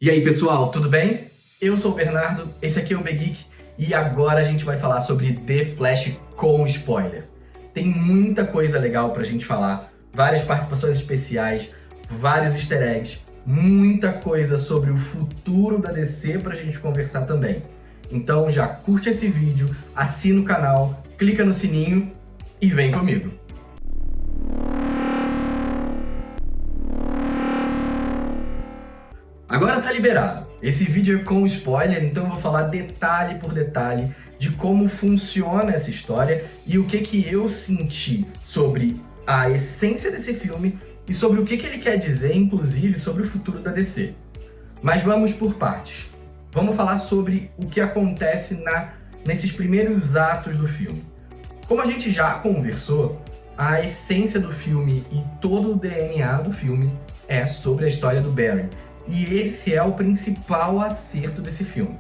E aí pessoal, tudo bem? Eu sou o Bernardo, esse aqui é o Begeek e agora a gente vai falar sobre The Flash com spoiler. Tem muita coisa legal pra gente falar, várias participações especiais, vários easter eggs, muita coisa sobre o futuro da DC pra gente conversar também. Então já curte esse vídeo, assina o canal, clica no sininho e vem comigo. Agora tá liberado. Esse vídeo é com spoiler, então eu vou falar detalhe por detalhe de como funciona essa história e o que eu senti sobre a essência desse filme e sobre o que ele quer dizer, inclusive, sobre o futuro da DC. Mas vamos por partes. Vamos falar sobre o que acontece nesses primeiros atos do filme. Como a gente já conversou, a essência do filme e todo o DNA do filme é sobre a história do Barry. E esse é o principal acerto desse filme.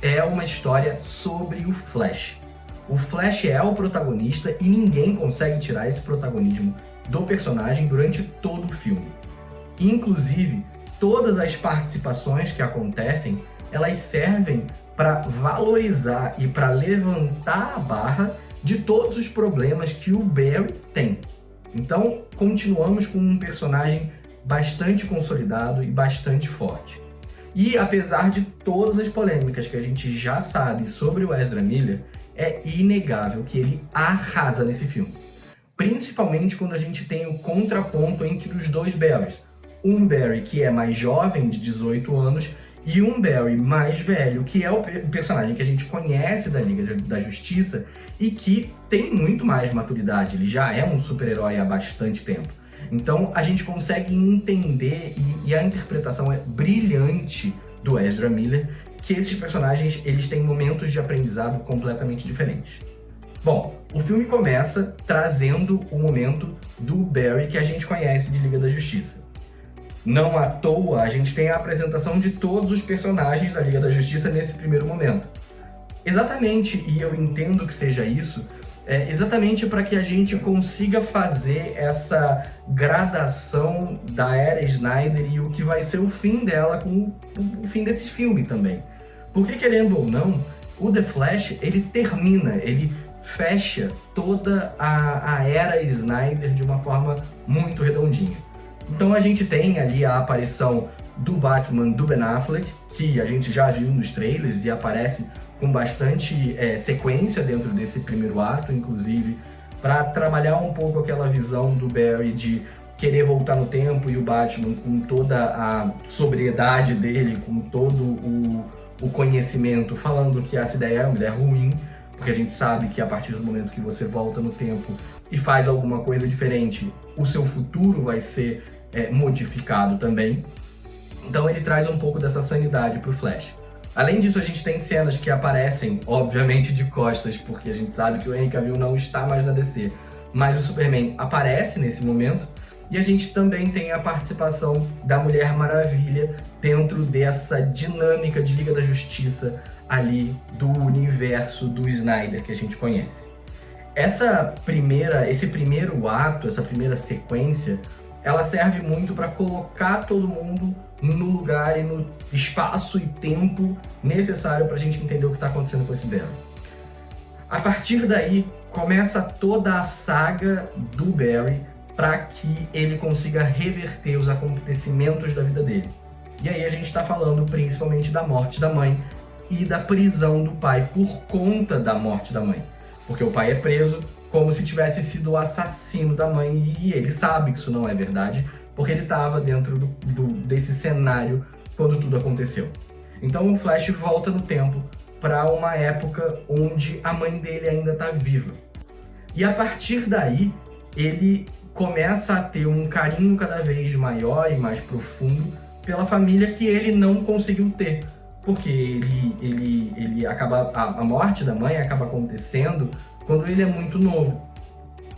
É uma história sobre o Flash. O Flash é o protagonista e ninguém consegue tirar esse protagonismo do personagem durante todo o filme. Inclusive, todas as participações que acontecem, elas servem para valorizar e para levantar a barra de todos os problemas que o Barry tem. Então, continuamos com um personagem bastante consolidado e bastante forte. E apesar de todas as polêmicas que a gente já sabe sobre o Ezra Miller, é inegável que ele arrasa nesse filme. Principalmente quando a gente tem o contraponto entre os dois Barrys. Um Barry que é mais jovem, de 18 anos, e um Barry mais velho, que é o personagem que a gente conhece da Liga da Justiça e que tem muito mais maturidade. Ele já é um super-herói há bastante tempo. Então a gente consegue entender, e a interpretação é brilhante do Ezra Miller, que esses personagens eles têm momentos de aprendizado completamente diferentes. Bom, o filme começa trazendo o momento do Barry que a gente conhece de Liga da Justiça. Não à toa, a gente tem a apresentação de todos os personagens da Liga da Justiça nesse primeiro momento. Exatamente, e eu entendo que seja isso, exatamente para que a gente consiga fazer essa gradação da era Snyder e o que vai ser o fim dela com o fim desse filme também. Porque, querendo ou não, o The Flash, ele termina, ele fecha toda a era Snyder de uma forma muito redondinha. Então a gente tem ali a aparição do Batman do Ben Affleck, que a gente já viu nos trailers e aparece com bastante sequência dentro desse primeiro ato, inclusive, para trabalhar um pouco aquela visão do Barry de querer voltar no tempo e o Batman com toda a sobriedade dele, com todo o conhecimento, falando que essa ideia é uma ideia ruim, porque a gente sabe que a partir do momento que você volta no tempo e faz alguma coisa diferente, o seu futuro vai ser modificado também. Então ele traz um pouco dessa sanidade para o Flash. Além disso, a gente tem cenas que aparecem, obviamente, de costas, porque a gente sabe que o Henry Cavill não está mais na DC, mas o Superman aparece nesse momento, e a gente também tem a participação da Mulher Maravilha dentro dessa dinâmica de Liga da Justiça ali do universo do Snyder que a gente conhece. Esse primeiro ato, essa primeira sequência, ela serve muito para colocar todo mundo no lugar e no espaço e tempo necessário para a gente entender o que está acontecendo com esse Barry. A partir daí, começa toda a saga do Barry para que ele consiga reverter os acontecimentos da vida dele. E aí a gente está falando principalmente da morte da mãe e da prisão do pai por conta da morte da mãe. Porque o pai é preso como se tivesse sido o assassino da mãe e ele sabe que isso não é verdade, porque ele estava dentro desse cenário quando tudo aconteceu. Então o Flash volta no tempo para uma época onde a mãe dele ainda está viva. E a partir daí, ele começa a ter um carinho cada vez maior e mais profundo pela família que ele não conseguiu ter. Porque ele acaba, a morte da mãe acaba acontecendo quando ele é muito novo.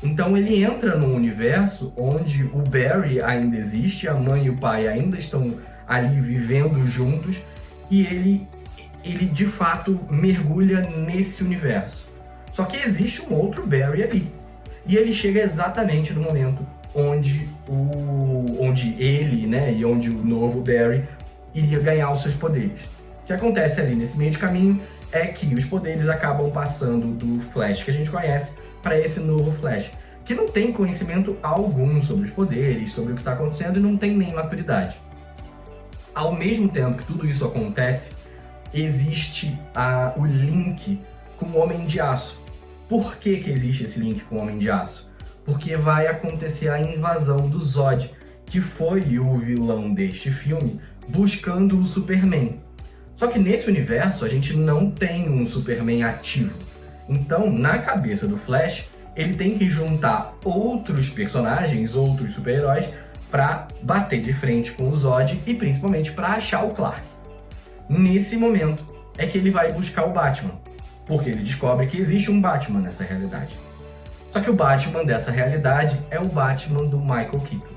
Então ele entra num universo onde o Barry ainda existe, a mãe e o pai ainda estão ali vivendo juntos, e ele de fato mergulha nesse universo. Só que existe um outro Barry ali. E ele chega exatamente no momento onde ele, né, e onde o novo Barry iria ganhar os seus poderes. O que acontece ali nesse meio de caminho é que os poderes acabam passando do Flash que a gente conhece para esse novo Flash, que não tem conhecimento algum sobre os poderes, sobre o que está acontecendo e não tem nem maturidade. Ao mesmo tempo que tudo isso acontece, existe o link com o Homem de Aço. Por que existe esse link com o Homem de Aço? Porque vai acontecer a invasão do Zod, que foi o vilão deste filme, buscando o Superman. Só que nesse universo a gente não tem um Superman ativo. Então, na cabeça do Flash, ele tem que juntar outros personagens, outros super-heróis, para bater de frente com o Zod e principalmente para achar o Clark. Nesse momento é que ele vai buscar o Batman, porque ele descobre que existe um Batman nessa realidade. Só que o Batman dessa realidade é o Batman do Michael Keaton.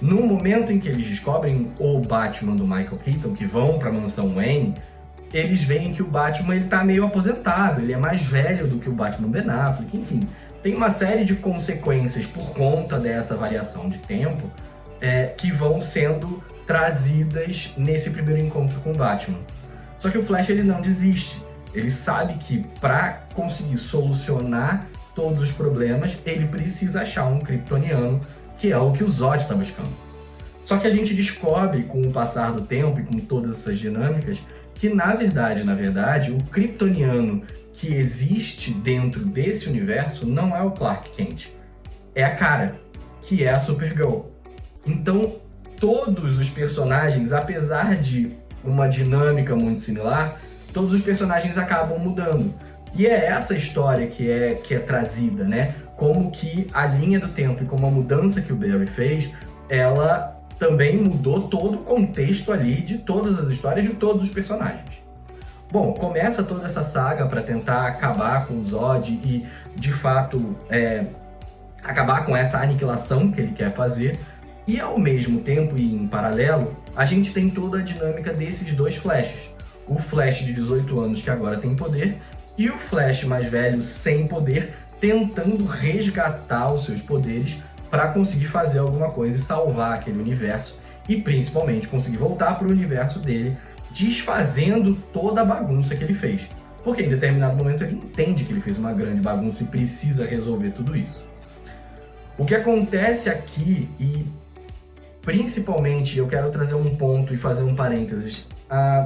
No momento em que eles descobrem o Batman do Michael Keaton, que vão para a mansão Wayne, eles veem que o Batman está meio aposentado, ele é mais velho do que o Batman Ben Affleck, enfim. Tem uma série de consequências por conta dessa variação de tempo que vão sendo trazidas nesse primeiro encontro com o Batman. Só que o Flash ele não desiste. Ele sabe que para conseguir solucionar todos os problemas, ele precisa achar um kryptoniano, que é o que o Zod está buscando. Só que a gente descobre com o passar do tempo e com todas essas dinâmicas que na verdade, o kryptoniano que existe dentro desse universo não é o Clark Kent, é a Kara, que é a Supergirl. Então, todos os personagens, apesar de uma dinâmica muito similar, todos os personagens acabam mudando. E é essa história que é trazida, né? Como que a linha do tempo e como a mudança que o Barry fez, ela também mudou todo o contexto ali de todas as histórias de todos os personagens. Bom, começa toda essa saga para tentar acabar com o Zod e, de fato, acabar com essa aniquilação que ele quer fazer. E, ao mesmo tempo e em paralelo, a gente tem toda a dinâmica desses dois Flashes. O Flash de 18 anos, que agora tem poder, e o Flash mais velho, sem poder, tentando resgatar os seus poderes para conseguir fazer alguma coisa e salvar aquele universo. E, principalmente, conseguir voltar para o universo dele, desfazendo toda a bagunça que ele fez. Porque em determinado momento ele entende que ele fez uma grande bagunça e precisa resolver tudo isso. O que acontece aqui, e principalmente eu quero trazer um ponto e fazer um parênteses,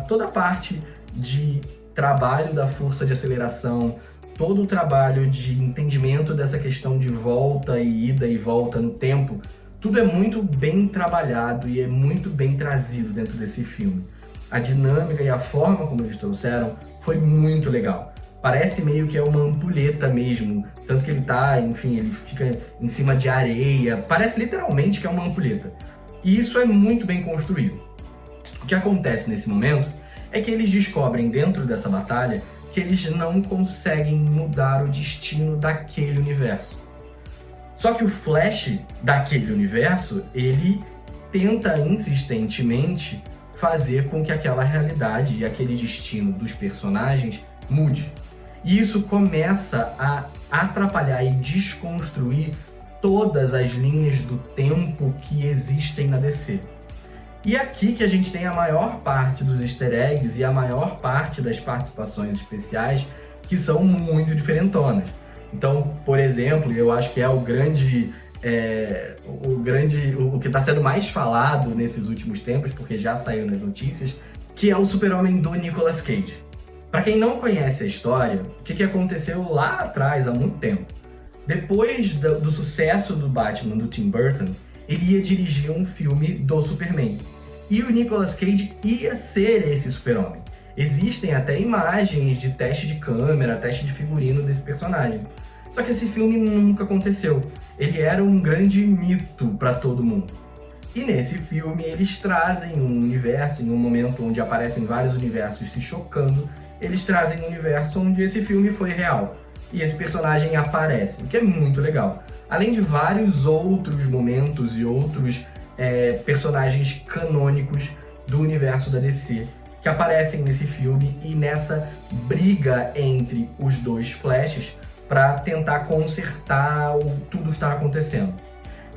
toda a parte de trabalho da força de aceleração, todo o trabalho de entendimento dessa questão de volta e ida e volta no tempo, tudo é muito bem trabalhado e é muito bem trazido dentro desse filme. A dinâmica e a forma como eles trouxeram foi muito legal. Parece meio que é uma ampulheta mesmo, tanto que ele tá, enfim, ele fica em cima de areia, parece literalmente que é uma ampulheta. E isso é muito bem construído. O que acontece nesse momento é que eles descobrem dentro dessa batalha que eles não conseguem mudar o destino daquele universo. Só que o Flash daquele universo, ele tenta insistentemente fazer com que aquela realidade e aquele destino dos personagens mude. E isso começa a atrapalhar e desconstruir todas as linhas do tempo que existem na DC. E aqui que a gente tem a maior parte dos easter eggs e a maior parte das participações especiais que são muito diferentonas. Então, por exemplo, eu acho que é o que está sendo mais falado nesses últimos tempos, porque já saiu nas notícias, que é o Super-Homem do Nicolas Cage. Para quem não conhece a história, o que aconteceu lá atrás, há muito tempo? Depois do sucesso do Batman, do Tim Burton, ele ia dirigir um filme do Superman. E o Nicolas Cage ia ser esse Super-Homem. Existem até imagens de teste de câmera, teste de figurino desse personagem. Só que esse filme nunca aconteceu. Ele era um grande mito para todo mundo. E nesse filme eles trazem um universo, em um momento onde aparecem vários universos se chocando, eles trazem um universo onde esse filme foi real. E esse personagem aparece, o que é muito legal. Além de vários outros momentos e outros personagens canônicos do universo da DC que aparecem nesse filme e nessa briga entre os dois Flashes para tentar consertar tudo que está acontecendo.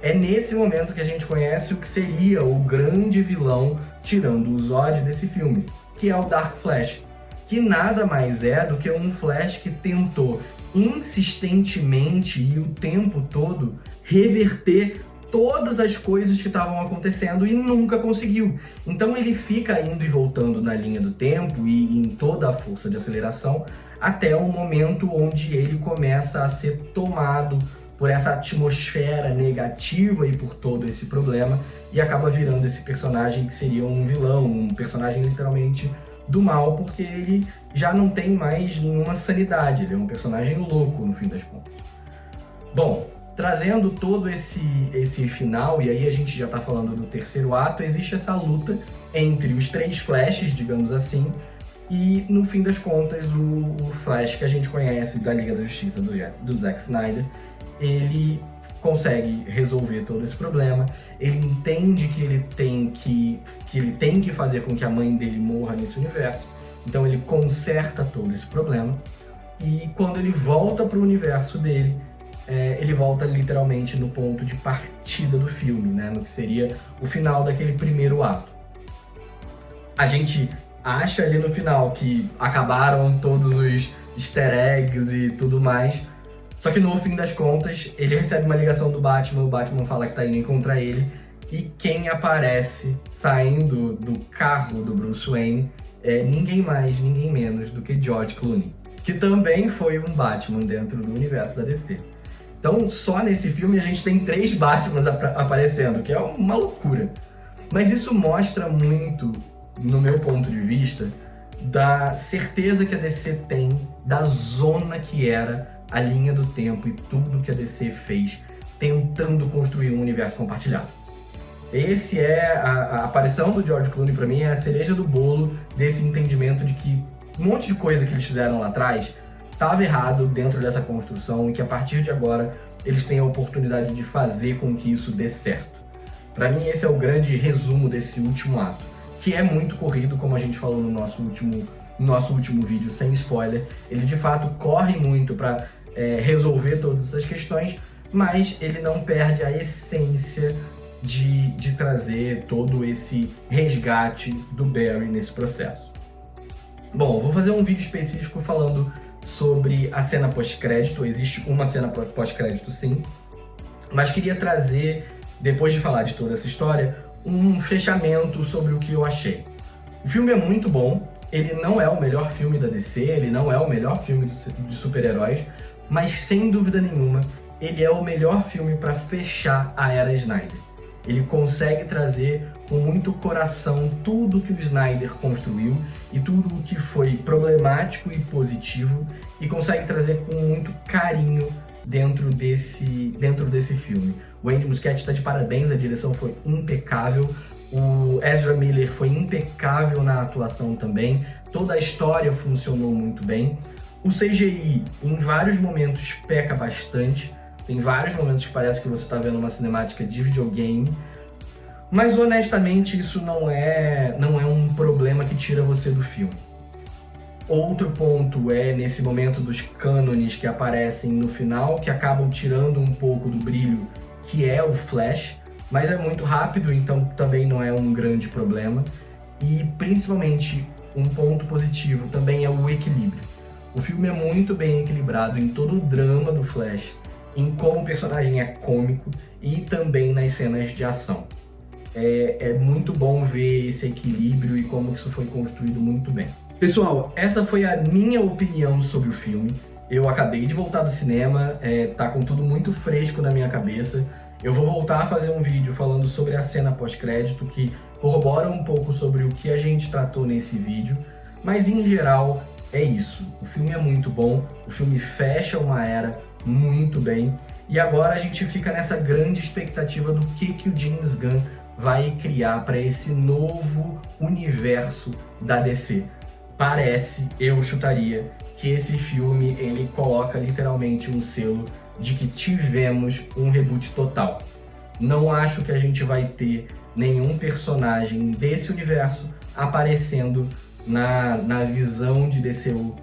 É nesse momento que a gente conhece o que seria o grande vilão tirando o Zod desse filme, que é o Dark Flash, que nada mais é do que um Flash que tentou insistentemente e o tempo todo reverter todas as coisas que estavam acontecendo e nunca conseguiu. Então ele fica indo e voltando na linha do tempo e em toda a força de aceleração até o momento onde ele começa a ser tomado por essa atmosfera negativa e por todo esse problema e acaba virando esse personagem que seria um vilão, um personagem literalmente do mal, porque ele já não tem mais nenhuma sanidade, ele é um personagem louco no fim das contas. Bom, trazendo todo esse final, e aí a gente já tá falando do terceiro ato, existe essa luta entre os três Flashes, digamos assim, e no fim das contas o Flash que a gente conhece da Liga da Justiça do Zack Snyder, ele consegue resolver todo esse problema, ele entende que ele tem que fazer com que a mãe dele morra nesse universo, então ele conserta todo esse problema, e quando ele volta para o universo dele, ele volta literalmente no ponto de partida do filme, né, no que seria o final daquele primeiro ato. A gente acha ali no final que acabaram todos os easter eggs e tudo mais, só que no fim das contas, ele recebe uma ligação do Batman, o Batman fala que tá indo encontrar ele, e quem aparece saindo do carro do Bruce Wayne é ninguém mais, ninguém menos do que George Clooney, que também foi um Batman dentro do universo da DC. Então, só nesse filme a gente tem 3 Batmans aparecendo, que é uma loucura. Mas isso mostra muito, no meu ponto de vista, da certeza que a DC tem da zona que era a linha do tempo e tudo que a DC fez tentando construir um universo compartilhado. Esse a aparição do George Clooney para mim é a cereja do bolo desse entendimento de que um monte de coisa que eles fizeram lá atrás estava errado dentro dessa construção e que a partir de agora eles têm a oportunidade de fazer com que isso dê certo. Para mim esse é o grande resumo desse último ato, que é muito corrido, como a gente falou no nosso último vídeo, sem spoiler. Ele de fato corre muito para resolver todas essas questões, mas ele não perde a essência de trazer todo esse resgate do Barry nesse processo. Bom, vou fazer um vídeo específico falando sobre a cena pós-crédito. Existe uma cena pós-crédito sim, mas queria trazer, depois de falar de toda essa história, um fechamento sobre o que eu achei. O filme é muito bom, ele não é o melhor filme da DC, ele não é o melhor filme de super-heróis, mas sem dúvida nenhuma, ele é o melhor filme para fechar a era Snyder. Ele consegue trazer com muito coração tudo que o Snyder construiu e tudo o que foi problemático e positivo, e consegue trazer com muito carinho dentro desse filme. O Andy Muschietti está de parabéns, a direção foi impecável, o Ezra Miller foi impecável na atuação também, toda a história funcionou muito bem. O CGI, em vários momentos, peca bastante, tem vários momentos que parece que você está vendo uma cinemática de videogame, mas honestamente isso não é um problema que tira você do filme. Outro ponto é nesse momento dos cânones que aparecem no final, que acabam tirando um pouco do brilho, que é o Flash, mas é muito rápido, então também não é um grande problema. E principalmente um ponto positivo também é o equilíbrio. O filme é muito bem equilibrado em todo o drama do Flash, em como o personagem é cômico e também nas cenas de ação. É muito bom ver esse equilíbrio e como isso foi construído muito bem. Pessoal, essa foi a minha opinião sobre o filme. Eu acabei de voltar do cinema, tá com tudo muito fresco na minha cabeça. Eu vou voltar a fazer um vídeo falando sobre a cena pós-crédito, que corrobora um pouco sobre o que a gente tratou nesse vídeo, mas em geral é isso. O filme é muito bom, o filme fecha uma era muito bem, e agora a gente fica nessa grande expectativa do que o James Gunn vai criar para esse novo universo da DC. Parece, eu chutaria, que esse filme ele coloca literalmente um selo de que tivemos um reboot total. Não acho que a gente vai ter nenhum personagem desse universo aparecendo na visão de DCU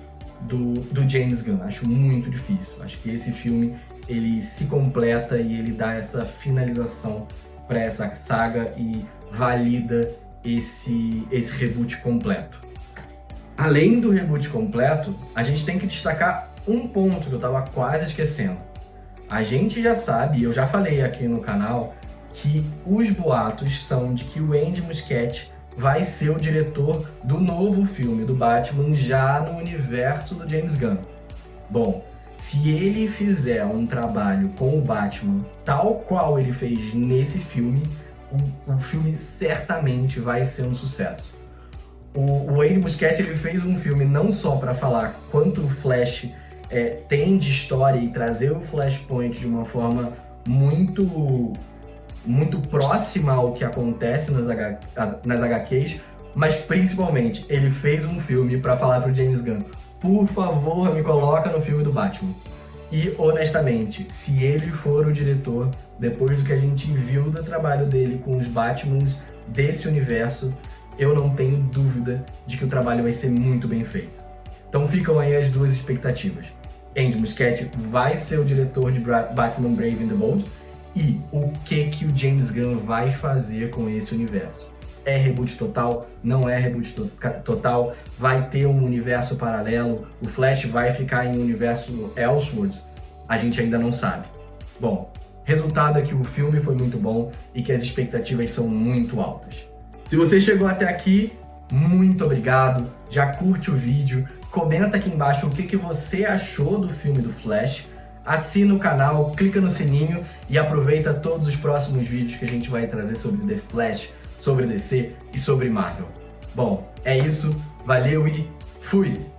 do James Gunn. Acho muito difícil. Acho que esse filme ele se completa e ele dá essa finalização para essa saga e valida esse reboot completo. Além do reboot completo, a gente tem que destacar um ponto que eu estava quase esquecendo. A gente já sabe, eu já falei aqui no canal, que os boatos são de que o Andy Muschietti vai ser o diretor do novo filme do Batman já no universo do James Gunn. Bom, se ele fizer um trabalho com o Batman tal qual ele fez nesse filme, o filme certamente vai ser um sucesso. O Andy Muschietti ele fez um filme não só para falar quanto o Flash tem de história e trazer o Flashpoint de uma forma muito próxima ao que acontece nas HQs, mas principalmente ele fez um filme para falar pro James Gunn: por favor, me coloca no filme do Batman. E honestamente, se ele for o diretor, depois do que a gente viu do trabalho dele com os Batmans desse universo, eu não tenho dúvida de que o trabalho vai ser muito bem feito. Então ficam aí as duas expectativas. Andy Muschietti vai ser o diretor de Batman Brave and the Bold, e o que o James Gunn vai fazer com esse universo. É reboot total? Não é reboot total? Vai ter um universo paralelo? O Flash vai ficar em um universo Elseworlds? A gente ainda não sabe. Bom, resultado é que o filme foi muito bom e que as expectativas são muito altas. Se você chegou até aqui, muito obrigado. Já curte o vídeo, comenta aqui embaixo o que você achou do filme do Flash. Assina o canal, clica no sininho e aproveita todos os próximos vídeos que a gente vai trazer sobre The Flash, sobre DC e sobre Marvel. Bom, é isso, valeu e fui!